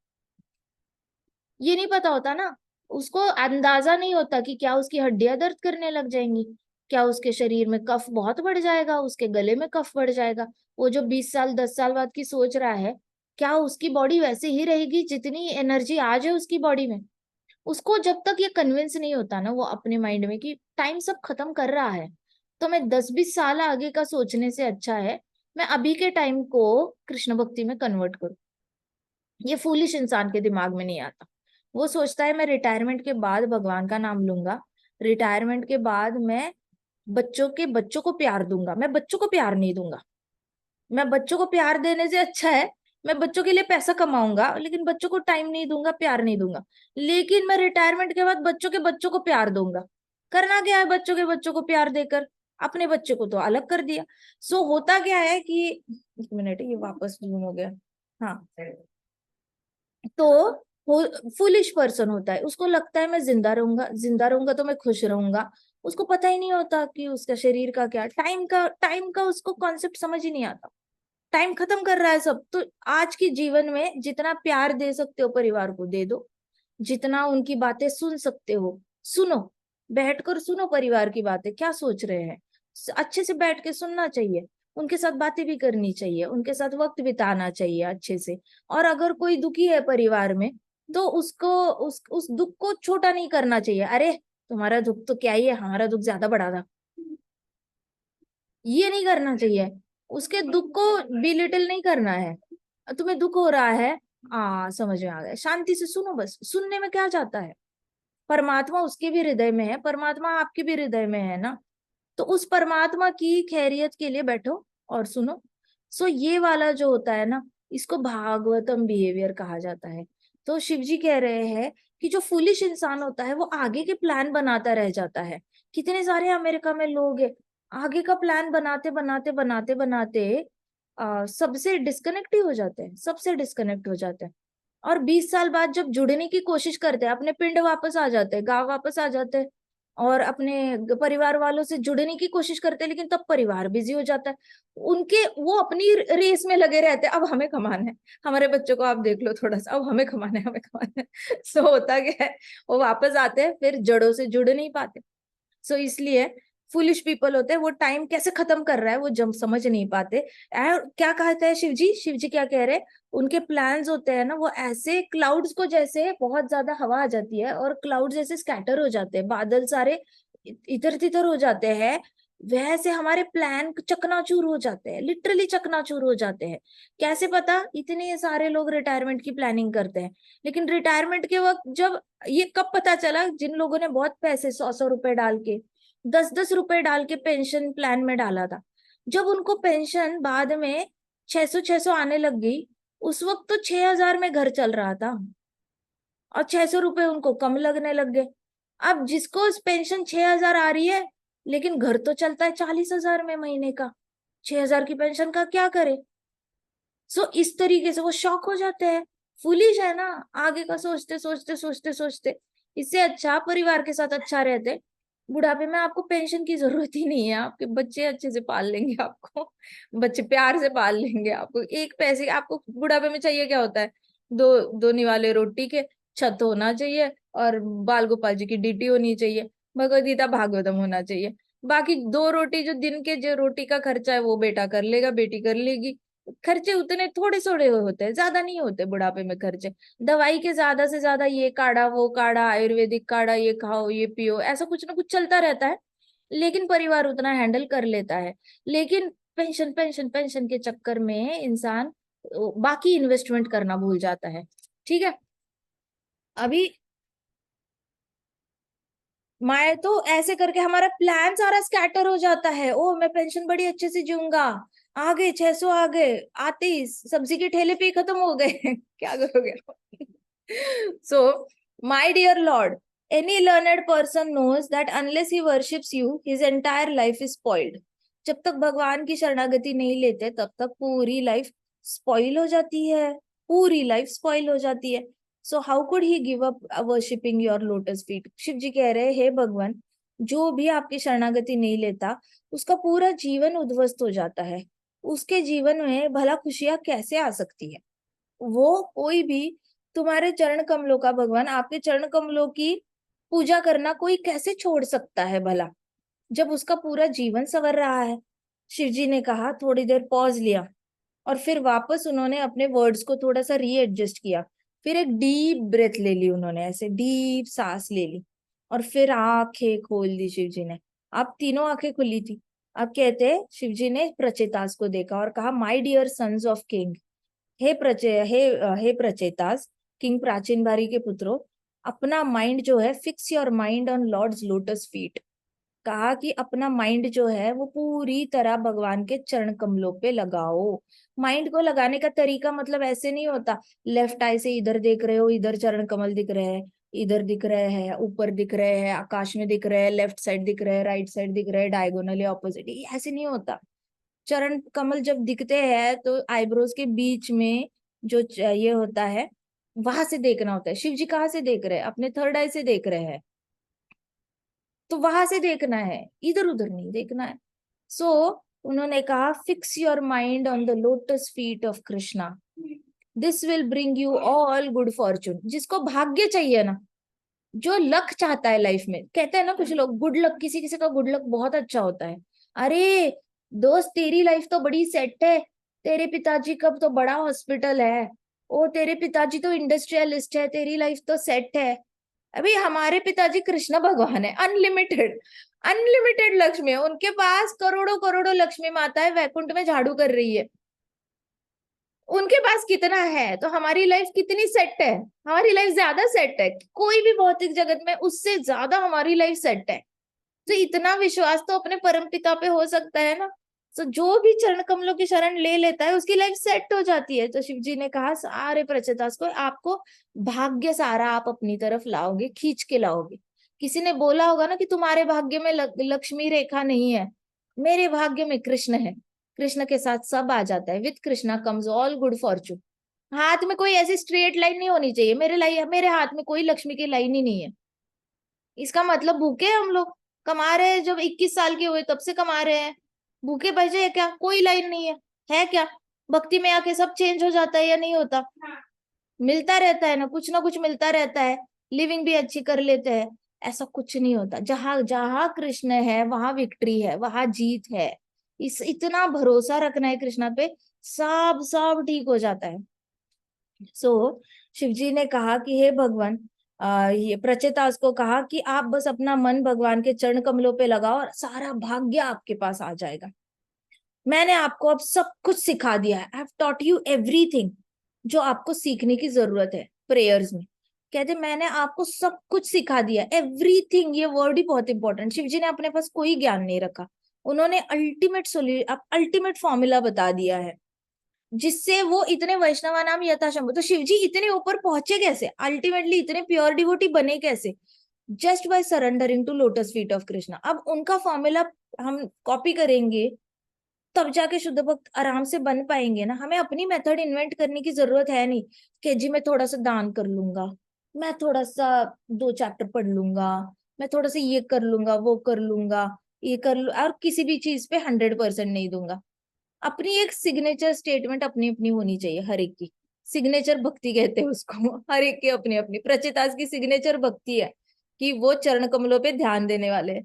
ये नहीं पता होता ना। उसको अंदाजा नहीं होता कि क्या उसकी हड्डियां दर्द करने लग जाएंगी, क्या उसके शरीर में कफ बहुत बढ़ जाएगा, उसके गले में कफ बढ़ जाएगा। वो जो 20 साल 10 साल बाद की सोच रहा है, क्या उसकी बॉडी वैसे ही रहेगी जितनी एनर्जी आज है उसकी बॉडी में। उसको जब तक ये कन्विंस नहीं होता ना वो अपने माइंड में कि टाइम सब खत्म कर रहा है, तो मैं 10-20 साल आगे का सोचने से अच्छा है मैं अभी के टाइम को कृष्ण भक्ति में कन्वर्ट करूं। ये फूलिश इंसान के दिमाग में नहीं आता। वो सोचता है मैं रिटायरमेंट के बाद भगवान का नाम लूंगा, रिटायरमेंट के बाद मैं बच्चों को प्यार दूंगा। मैं बच्चों को प्यार नहीं दूंगा, मैं बच्चों को प्यार देने से अच्छा है मैं बच्चों के लिए पैसा कमाऊंगा लेकिन बच्चों को टाइम नहीं दूंगा, प्यार नहीं दूंगा। लेकिन मैं रिटायरमेंट के बाद बच्चों को प्यार दूंगा। करना क्या है बच्चों को प्यार देकर, अपने बच्चे को तो अलग कर दिया। सो होता क्या है कि, एक मिनट ये वापस जूम हो गया। हाँ, तो फुलिश पर्सन होता है, उसको लगता है मैं जिंदा रहूंगा तो मैं खुश रहूंगा। उसको पता ही नहीं होता कि उसका शरीर का क्या, टाइम का उसको कॉन्सेप्ट समझ ही नहीं आता। टाइम खत्म कर रहा है सब। तो आज के जीवन में जितना प्यार दे सकते हो परिवार को दे दो, जितना उनकी बातें सुन सकते हो सुनो, बैठकर सुनो परिवार की बातें क्या सोच रहे हैं, अच्छे से बैठ के सुनना चाहिए। उनके साथ बातें भी करनी चाहिए, उनके साथ वक्त बिताना चाहिए अच्छे से। और अगर कोई दुखी है परिवार में, तो उसको उस दुख को छोटा नहीं करना चाहिए। अरे तुम्हारा दुख तो क्या ही है, हमारा दुख ज्यादा बड़ा था, ये नहीं करना चाहिए। उसके दुख को बिलिटिल नहीं करना है। तुम्हें दुख हो रहा है, समझ में आ गया, शांति से सुनो, बस सुनने में क्या जाता है। परमात्मा उसके भी हृदय में है, परमात्मा आपके भी हृदय में है ना। तो उस परमात्मा की खैरियत के लिए बैठो और सुनो। ये वाला जो होता है ना, इसको भागवतम बिहेवियर कहा जाता है। तो शिव जी कह रहे हैं कि जो फुलिश इंसान होता है वो आगे के प्लान बनाता रह जाता है। कितने सारे अमेरिका में लोग हैं, आगे का प्लान बनाते बनाते बनाते बनाते सबसे डिस्कनेक्ट ही हो जाते हैं, सबसे डिस्कनेक्ट हो जाते हैं। और 20 साल बाद जब जुड़ने की कोशिश करते हैं, अपने पिंड वापस आ जाते हैं, गांव वापस आ जाते हैं और अपने परिवार वालों से जुड़ने की कोशिश करते हैं, लेकिन तब परिवार बिजी हो जाता है। उनके वो अपनी रेस में लगे रहते हैं, अब हमें कमाना है। हमारे बच्चों को आप देख लो थोड़ा सा, अब हमें कमाना है, हमें कमाना है। सो होता क्या है, वो वापस आते हैं, फिर जड़ों से जुड़ नहीं पाते। सो इसलिए फुलिश पीपल होते हैं, वो टाइम कैसे खत्म कर रहा है वो जब समझ नहीं पाते। क्या कहते हैं शिव जी क्या कह रहे हैं, उनके प्लान्स होते हैं ना, वो ऐसे क्लाउड्स को, जैसे बहुत ज्यादा हवा आ जाती है और क्लाउड जैसे स्कैटर हो जाते हैं, बादल सारे इधर तिधर हो जाते हैं, वैसे हमारे प्लान चकनाचूर हो जाते हैं, लिटरली चकनाचूर हो जाते हैं। कैसे पता, इतने सारे लोग रिटायरमेंट की प्लानिंग करते हैं, लेकिन रिटायरमेंट के वक्त जब, ये कब पता चला, जिन लोगों ने बहुत पैसे 100-100 रुपए डाल के, 10-10 रुपए डाल के पेंशन प्लान में डाला था, जब उनको पेंशन बाद में 600-600 आने लग गई, उस वक्त तो 6,000 में घर चल रहा था और 600 रुपए उनको कम लगने लग गए। अब जिसको पेंशन 6,000 आ रही है, लेकिन घर तो चलता है 40,000 में महीने का, 6,000 की पेंशन का क्या करे। सो इस तरीके से वो शॉक हो जाते हैं। फुलिश है ना, आगे का सोचते सोचते सोचते सोचते। इससे अच्छा परिवार के साथ अच्छा रहते, बुढ़ापे में आपको पेंशन की जरूरत ही नहीं है, आपके बच्चे अच्छे से पाल लेंगे आपको। बच्चे प्यार से पाल लेंगे आपको, एक पैसे आपको बुढ़ापे में चाहिए क्या होता है, दो दो निवाले रोटी के, छत होना चाहिए और बाल गोपाल जी की डीटी होनी चाहिए, भगवद गीता भागवतम होना चाहिए। बाकी दो रोटी, जो दिन के जो रोटी का खर्चा है वो बेटा कर लेगा, बेटी कर लेगी। खर्चे उतने थोड़े थोड़े होते हैं, ज्यादा नहीं होते बुढ़ापे में खर्चे। दवाई के ज्यादा से ज्यादा, ये काढ़ा वो काढ़ा, आयुर्वेदिक काढ़ा, ये खाओ ये पियो, ऐसा कुछ ना कुछ चलता रहता है, लेकिन परिवार उतना हैंडल कर लेता है। लेकिन पेंशन पेंशन पेंशन के चक्कर में इंसान बाकी इन्वेस्टमेंट करना भूल जाता है। ठीक है, अभी मैं तो ऐसे करके हमारा प्लान सारा स्कैटर हो जाता है। ओ मैं पेंशन बड़ी अच्छे से जीऊंगा, आ गए 600, आ गए, आते ही सब्जी के ठेले पे ही खत्म हो गए। क्या करोगे। So my dear lord, any learned person knows that unless he worships you his entire life is spoiled. जब तक भगवान की शरणागति नहीं लेते तब तक पूरी लाइफ स्पॉइल हो जाती है, पूरी लाइफ स्पॉइल हो जाती है। So how could he give up worshipping your lotus feet. Shiv ji कह रहे हैं, हे भगवान, जो भी आपकी शरणागति नहीं लेता उसका पूरा जीवन उद्ध्वस्त हो जाता है, उसके जीवन में भला खुशियां कैसे आ सकती है। वो कोई भी तुम्हारे चरण कमलों का, भगवान आपके चरण कमलों की पूजा करना कोई कैसे छोड़ सकता है भला, जब उसका पूरा जीवन संवर रहा है। शिव जी ने कहा, थोड़ी देर पॉज लिया और फिर वापस उन्होंने अपने वर्ड्स को थोड़ा सा रीएडजस्ट किया। फिर एक डीप ब्रेथ ले ली उन्होंने, ऐसे डीप सांस ले ली और फिर आंखें खोल दी शिव जी ने। अब तीनों आंखें खुली थी। अब कहते हैं, शिव जी ने प्रचेतास को देखा और कहा, my dear sons of king, हे प्रचेतास, किंग प्राचीन बारी के पुत्रों, अपना माइंड जो है, fix your mind on lord's lotus feet. कहा कि अपना माइंड जो है वो पूरी तरह भगवान के चरण कमलों पे लगाओ। माइंड को लगाने का तरीका मतलब ऐसे नहीं होता, लेफ्ट आई से इधर देख रहे हो, इधर चरण कमल दिख रहे हैं, इधर दिख रहे हैं, ऊपर दिख रहे हैं, आकाश में दिख रहे हैं, लेफ्ट साइड दिख रहे हैं, राइट साइड दिख रहे हैं, डायगोनली ऑपोजिट, ऐसे नहीं होता। चरण कमल जब दिखते हैं तो आईब्रोज के बीच में जो ये होता है, वहां से देखना होता है। शिव जी कहाँ से देख रहे हैं, अपने थर्ड आई से देख रहे हैं, तो वहां से देखना है, इधर उधर नहीं देखना है। सो उन्होंने कहा, fix your mind on the lotus feet of Krishna, this will bring you all good Fortune. जिसको भाग्य चाहिए ना, जो लक चाहता है लाइफ में, कहते हैं ना कुछ लोग गुड लक, किसी किसी का गुड लक बहुत अच्छा होता है। अरे दोस्त, तेरी लाइफ तो बड़ी सेट है, तेरे पिताजी का तो बड़ा हॉस्पिटल है, ओ तेरे पिताजी तो इंडस्ट्रियलिस्ट है, तेरी लाइफ तो सेट है। अभी हमारे पिताजी कृष्ण भगवान है, अनलिमिटेड, अनलिमिटेड लक्ष्मी है उनके पास, करोड़ों करोड़ों लक्ष्मी माता है, वैकुंठ में झाड़ू कर रही है, उनके पास कितना है, तो हमारी लाइफ कितनी सेट है, हमारी लाइफ ज्यादा सेट है, कोई भी भौतिक जगत में उससे ज्यादा हमारी लाइफ सेट है। तो इतना विश्वास तो अपने परम पिता पे हो सकता है ना। तो जो भी चरण कमलों की शरण ले लेता है उसकी लाइफ सेट हो जाती है। तो शिव जी ने कहा, सारे प्रचेतास को, आपको भाग्य सारा आप अपनी तरफ लाओगे, खींच के लाओगे। किसी ने बोला होगा ना कि तुम्हारे भाग्य में लक्ष्मी रेखा नहीं है, मेरे भाग्य में कृष्ण है, कृष्ण के साथ सब आ जाता है, with Krishna comes all good Fortune. हाथ में कोई ऐसी स्ट्रेट लाइन नहीं होनी चाहिए, मेरे हाथ में कोई लक्ष्मी की लाइन ही नहीं है। इसका मतलब भूखे हैं हम लोग, कमा रहे हैं, जब 21 साल के हुए तब से कमा रहे हैं, भूखे बचे हैं क्या? कोई लाइन नहीं है क्या? भक्ति में आके सब चेंज हो जाता है या नहीं होता? मिलता रहता है ना कुछ मिलता रहता है, लिविंग भी अच्छी कर लेते हैं। ऐसा कुछ नहीं होता, जहां जहां कृष्ण है वहां विक्ट्री है, वहां जीत है। इस इतना भरोसा रखना है कृष्णा पे, सब सब ठीक हो जाता है। शिव जी ने कहा कि हे भगवान, ये प्रचेतास को कहा कि आप बस अपना मन भगवान के चरण कमलों पे लगाओ और सारा भाग्य आपके पास आ जाएगा। मैंने आपको अब सब कुछ सिखा दिया है, I have taught you everything जो आपको सीखने की जरूरत है प्रेयर्स में। कहते मैंने आपको सब कुछ सिखा दिया, एवरीथिंग, ये वर्ड ही बहुत इंपॉर्टेंट। शिव जी ने अपने पास कोई ज्ञान नहीं रखा, उन्होंने अल्टीमेट फॉर्मूला बता दिया है, जिससे वो इतने वैष्णवा नाम यथाशंभव। तो शिव जी इतने ऊपर पहुंचे कैसे, अल्टीमेटली इतने प्योर डिवोटी बने कैसे? Just by surrendering to lotus feet of Krishna. अब उनका फॉर्मूला हम कॉपी करेंगे तब जाके शुद्ध भक्त आराम से बन पाएंगे ना। हमें अपनी मेथड इन्वेंट करने की जरूरत है नहीं कि जी मैं थोड़ा सा दान कर लूंगा, मैं थोड़ा सा 2 चैप्टर पढ़ लूंगा, मैं थोड़ा सा ये कर लूंगा, वो कर लूंगा, ये कर लू, और किसी भी चीज पे 100% नहीं दूंगा। अपनी एक सिग्नेचर स्टेटमेंट अपनी अपनी होनी चाहिए हर एक की। सिग्नेचर भक्ति कहते हैं उसको, हर एक की अपनी अपनी। प्रचितास की सिग्नेचर भक्ति है कि वो चरण कमलों पे ध्यान देने वाले हैं।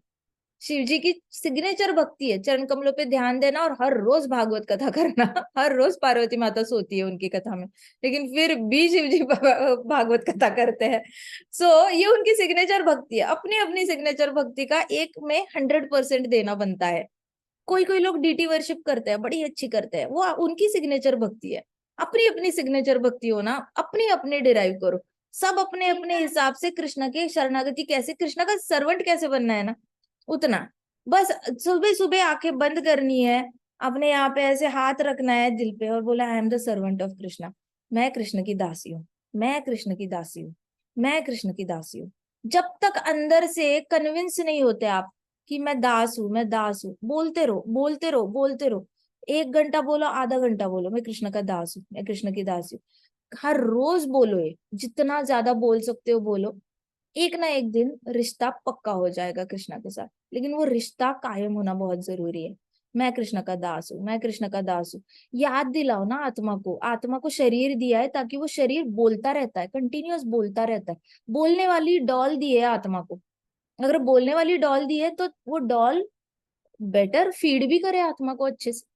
शिव जी की सिग्नेचर भक्ति है चरण कमलों पे ध्यान देना और हर रोज भागवत कथा करना। हर रोज पार्वती माता सोती है उनकी कथा में, लेकिन फिर भी शिव जी भागवत कथा करते हैं। ये उनकी सिग्नेचर भक्ति है। अपनी अपनी सिग्नेचर भक्ति का एक में 100% देना बनता है। कोई कोई लोग डीटी वर्शिप करते हैं, बड़ी अच्छी करते हैं, वो उनकी सिग्नेचर भक्ति है। अपनी अपनी सिग्नेचर भक्ति हो ना, अपनी अपनी डिराइव करो। सब अपने अपने हिसाब से कृष्ण के शरणागति कैसे, कृष्ण का सर्वेंट कैसे बनना है ना, उतना बस। सुबह सुबह आंखें बंद करनी है, अपने यहाँ पे ऐसे हाथ रखना है दिल पे और बोला I am the servant of Krishna. मैं कृष्ण की दासी हूँ, मैं कृष्ण की दासी हूँ, मैं कृष्ण की दासी हूँ। जब तक अंदर से कन्विंस नहीं होते आप कि मैं दास हूँ, मैं दास हूँ, बोलते रहो बोलते रहो बोलते रहो। 1 घंटा बोलो, आधा घंटा बोलो, मैं कृष्ण का दास हूँ, मैं कृष्ण की दासी हूँ। हर रोज बोलो, ये जितना ज्यादा बोल सकते हो बोलो। एक ना एक दिन रिश्ता पक्का हो जाएगा कृष्णा के साथ, लेकिन वो रिश्ता कायम होना बहुत जरूरी है। मैं कृष्ण का दास हूँ, मैं कृष्ण का दास हूँ। याद दिलाओ ना आत्मा को, आत्मा को शरीर दिया है ताकि वो शरीर बोलता रहता है, कंटिन्यूअस बोलता रहता है। बोलने वाली डॉल दी है आत्मा को, अगर बोलने वाली डॉल दी है तो वो डॉल बेटर फीड भी करे आत्मा को अच्छे से।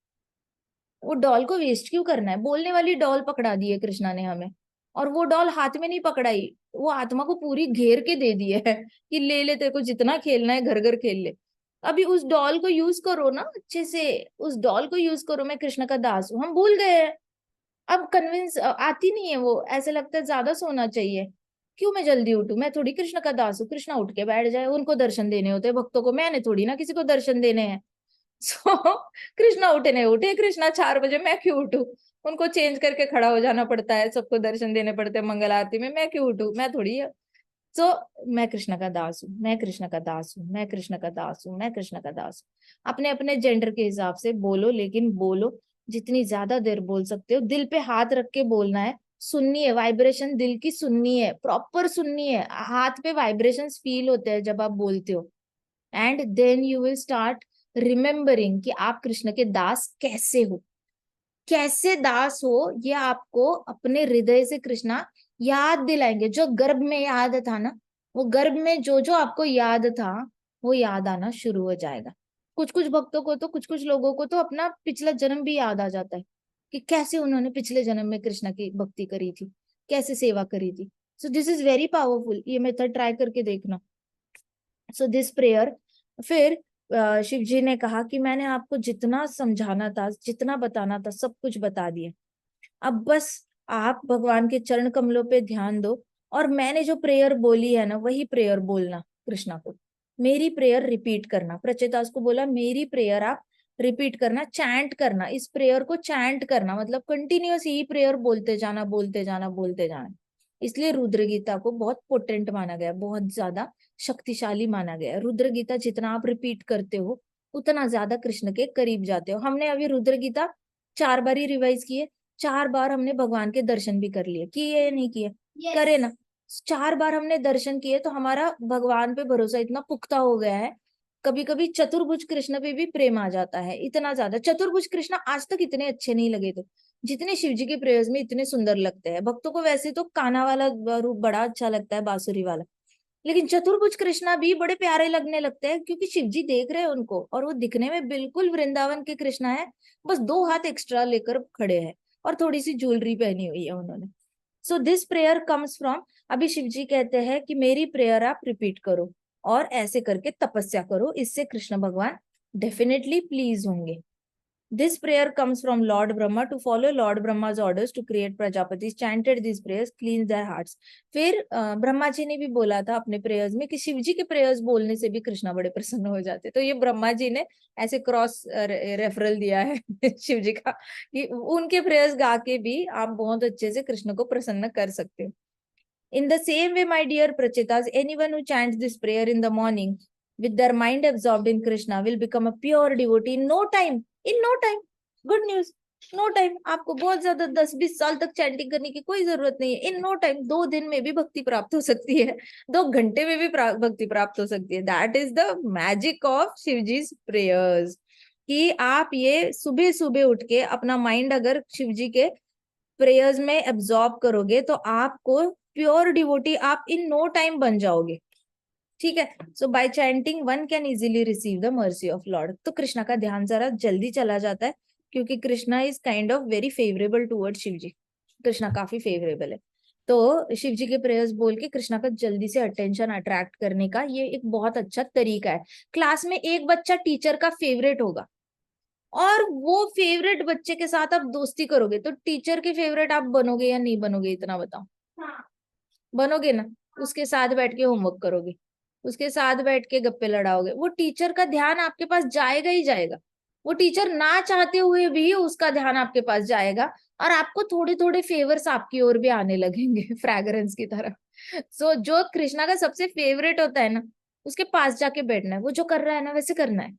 वो डॉल को वेस्ट क्यों करना है? बोलने वाली डॉल पकड़ा दी है कृष्णा ने हमें, और वो डॉल हाथ में नहीं पकड़ाई, वो आत्मा को पूरी घेर के दे दी है कि ले ले, तेरे को जितना खेलना है घर घर खेल ले। अभी उस डॉल को यूज करो ना अच्छे से, उस डॉल को यूज करो। मैं कृष्ण का दास हूँ, हम भूल गए हैं। अब कन्विंस आती नहीं है वो, ऐसे लगता है ज्यादा सोना चाहिए, क्यों मैं जल्दी उठूं, मैं थोड़ी कृष्ण का दास हूँ। कृष्णा उठ के बैठ जाए, उनको दर्शन देने होते हैं भक्तों को, मैंने थोड़ी ना किसी को दर्शन देने हैं। कृष्णा उठे नहीं उठे, कृष्णा 4 बजे, मैं क्यों उठूं? उनको चेंज करके खड़ा हो जाना पड़ता है, सबको दर्शन देने पड़ते हैं मंगल आरती में, मैं क्यों उठूं? मैं थोड़ी है। सो मैं कृष्ण का दास हूँ, मैं कृष्ण का दास हूँ, मैं कृष्ण का दास हूँ, मैं कृष्ण का दास हूँ। अपने अपने जेंडर के हिसाब से बोलो, लेकिन बोलो जितनी ज्यादा देर बोल सकते हो। दिल पे हाथ रख के बोलना है, सुननी है वाइब्रेशन, दिल की सुननी है, प्रॉपर सुननी है। हाथ पे वाइब्रेशंस फील होते हैं जब आप बोलते हो, and then you will start remembering कि आप कृष्ण के दास कैसे हो, कैसे दास हो। ये आपको अपने हृदय से कृष्णा याद दिलाएंगे। जो गर्भ में याद था ना, वो गर्भ में जो जो आपको याद था वो याद आना शुरू हो जाएगा। कुछ कुछ भक्तों को तो, कुछ कुछ लोगों को तो अपना पिछला जन्म भी याद आ जाता है कि कैसे उन्होंने पिछले जन्म में कृष्ण की भक्ति करी थी, कैसे सेवा करी थी। So this is very powerful, ये मेथड ट्राई करके देखना। सो दिस प्रेयर, फिर शिव जी ने कहा कि मैंने आपको जितना समझाना था, जितना बताना था, सब कुछ बता दिया। अब बस आप भगवान के चरण कमलों पे ध्यान दो, और मैंने जो प्रेयर बोली है ना वही प्रेयर बोलना कृष्णा को। मेरी प्रेयर रिपीट करना, प्रचेतास को बोला मेरी प्रेयर आप रिपीट करना, चैंट करना। इस प्रेयर को चैंट करना मतलब कंटिन्यूअस यही प्रेयर बोलते जाना, बोलते जाना, बोलते जाना। इसलिए रुद्र गीता को बहुत पोटेंट माना गया, बहुत ज्यादा शक्तिशाली माना गया। रुद्र गीता जितना आप रिपीट करते हो उतना ज्यादा कृष्ण के करीब जाते हो। हमने अभी रुद्र गीता 4 बार ही रिवाइज की है, 4 बार हमने भगवान के दर्शन भी कर लिए, किए या नहीं किए? करे ना। 4 बार हमने दर्शन किए तो हमारा भगवान पे भरोसा इतना पुख्ता हो गया है। कभी कभी चतुर्भुज कृष्ण पे भी प्रेम आ जाता है, इतना ज्यादा। चतुर्भुज कृष्ण आज तक इतने अच्छे नहीं लगे थे जितने शिव जी के प्रेयर्स में इतने सुंदर लगते हैं। भक्तों को वैसे तो कान्हा वाला रूप बड़ा अच्छा लगता है, बांसुरी वाला, लेकिन चतुर्भुज कृष्णा भी बड़े प्यारे लगने लगते हैं क्योंकि शिव जी देख रहे हैं उनको, और वो दिखने में बिल्कुल वृंदावन के कृष्णा है, बस 2 हाथ एक्स्ट्रा लेकर खड़े हैं और थोड़ी सी ज्वेलरी पहनी हुई है उन्होंने। So this prayer comes from, अभी शिव जी कहते हैं कि मेरी प्रेयर आप रिपीट करो और ऐसे करके तपस्या करो, इससे कृष्ण भगवान डेफिनेटली प्लीज होंगे। This prayer comes from Lord Brahma. To follow Lord Brahma's orders to create Prajapatis, chanted these prayers, cleanse their hearts. फिर ब्रह्मा जी ने भी बोला था अपने प्रेयर्स में कि शिव जी के प्रेयर्स बोलने से भी कृष्णा बड़े प्रसन्न हो जाते। तो ये ब्रह्मा जी ने ऐसे क्रॉस रेफरल दिया है शिव जी का कि उनके प्रेयर्स गा के भी आप बहुत अच्छे से कृष्ण को प्रसन्न कर सकते हो। In the same way, my dear Prachitas, anyone who chants this prayer in the morning with their mind absorbed in Krishna will become a pure devotee in no time. In no time. Good news. No time. आपको बहुत ज्यादा 10-20 साल तक चैंटिंग करने की कोई जरूरत नहीं है। इन नो टाइम, 2 दिन में भी भक्ति प्राप्त हो सकती है, 2 घंटे में भी भक्ति प्राप्त हो सकती है। That is the magic of Shivji's prayers, कि आप ये सुबह सुबह उठ के अपना माइंड अगर शिवजी के प्रेयर्स में एब्जॉर्ब करोगे तो आपको प्योर डिवोटी आप इन नो टाइम बन जाओगे। ठीक है। So by chanting one can easily receive the mercy of lord. तो कृष्णा का ध्यान जरा जल्दी चला जाता है क्योंकि Krishna is kind of very favourable toward Shiv ji. Krishna काफी फेवरेबल है, तो शिव जी के प्रेयर्स बोल के कृष्णा का जल्दी से अटेंशन अट्रैक्ट करने का ये एक बहुत अच्छा तरीका है। क्लास में एक बच्चा टीचर का फेवरेट होगा और वो फेवरेट बच्चे के साथ आप दोस्ती करोगे तो टीचर के फेवरेट आप बनोगे या नहीं बनोगे? इतना बताओ। बनोगे ना। उसके साथ बैठ के होमवर्क करोगे, उसके साथ बैठ के गप्पे लड़ाओगे, वो टीचर का ध्यान आपके पास जाएगा ही जाएगा। वो टीचर ना चाहते हुए भी उसका ध्यान आपके पास जाएगा और आपको थोड़े थोड़े फेवर्स आपकी ओर भी आने लगेंगे फ्रैग्रेंस की तरह। सो जो कृष्णा का सबसे फेवरेट होता है ना, उसके पास जाके बैठना है, वो जो कर रहा है ना वैसे करना है।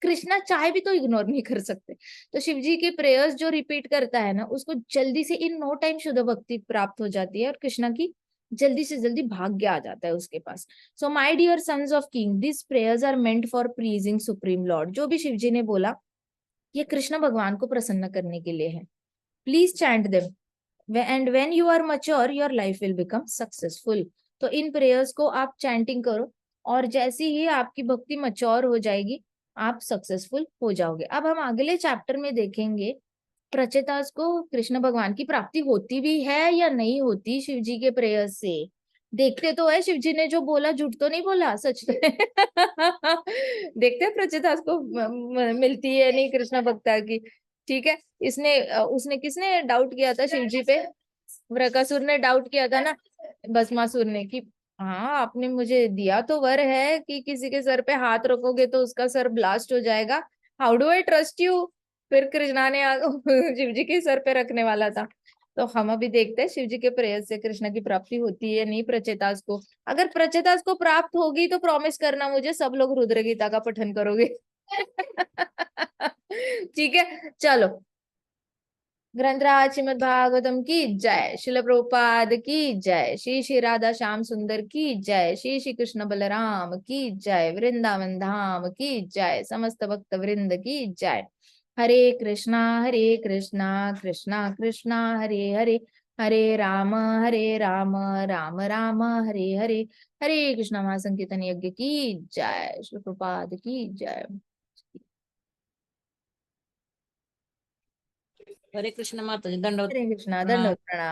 कृष्णा चाहे भी तो इग्नोर नहीं कर सकते। तो शिव जी के प्रेयर्स जो रिपीट करता है ना, उसको जल्दी से इन नो टाइम शुद्ध भक्ति प्राप्त हो जाती है और कृष्णा की जल्दी से जल्दी भाग्य आ जाता है उसके पास। So my dear sons of king, this prayers are meant for pleasing supreme lord. जो भी शिव जी ने बोला ये कृष्ण भगवान को प्रसन्न करने के लिए है। Please chant them and when you are mature your life will become successful. तो इन प्रेयर्स को आप चैंटिंग करो और जैसे ही आपकी भक्ति मैच्योर हो जाएगी आप सक्सेसफुल हो जाओगे। अब हम अगले चैप्टर में देखेंगे प्रचेतास को कृष्ण भगवान की प्राप्ति होती भी है या नहीं होती शिव जी के प्रेयर से। देखते तो है शिव जी ने जो बोला झूठ तो नहीं बोला, सच तो देखते हैं प्रचेतास को मिलती है नहीं कृष्ण भक्ता की। ठीक है। इसने उसने किसने डाउट किया था शिव जी पे? वृकासुर ने डाउट किया था ना, भस्मासुर ने, कि हाँ आपने मुझे दिया तो वर है कि किसी के सर पे हाथ रखोगे तो उसका सर ब्लास्ट हो जाएगा, how do I trust you? फिर कृष्णा ने शिव जी के सर पे रखने वाला था। तो हम अभी देखते हैं शिव जी के प्रेयर से कृष्ण की प्राप्ति होती है नहीं प्रचेतास को। अगर प्रचेतास को प्राप्त होगी तो प्रॉमिस करना मुझे सब लोग रुद्र गीता का पठन करोगे। ठीक है चलो। ग्रंथराज श्रीमद् भागवतम की जय, शिल प्रभुपाद की जय, श्री श्री राधा श्याम सुंदर की जय, श्री श्री कृष्ण बलराम की जय, वृंदावन धाम की जय, समस्त भक्त वृंद की जय। हरे कृष्णा कृष्णा कृष्णा हरे हरे, हरे राम राम राम हरे हरे, हरे कृष्ण महासंकीर्तन यज्ञ की जय, श्री प्रभुपाद की जय। हरे कृष्ण माता जी, दंडवत हरे कृष्णा, प्रणाम। दंडवत प्रणाम।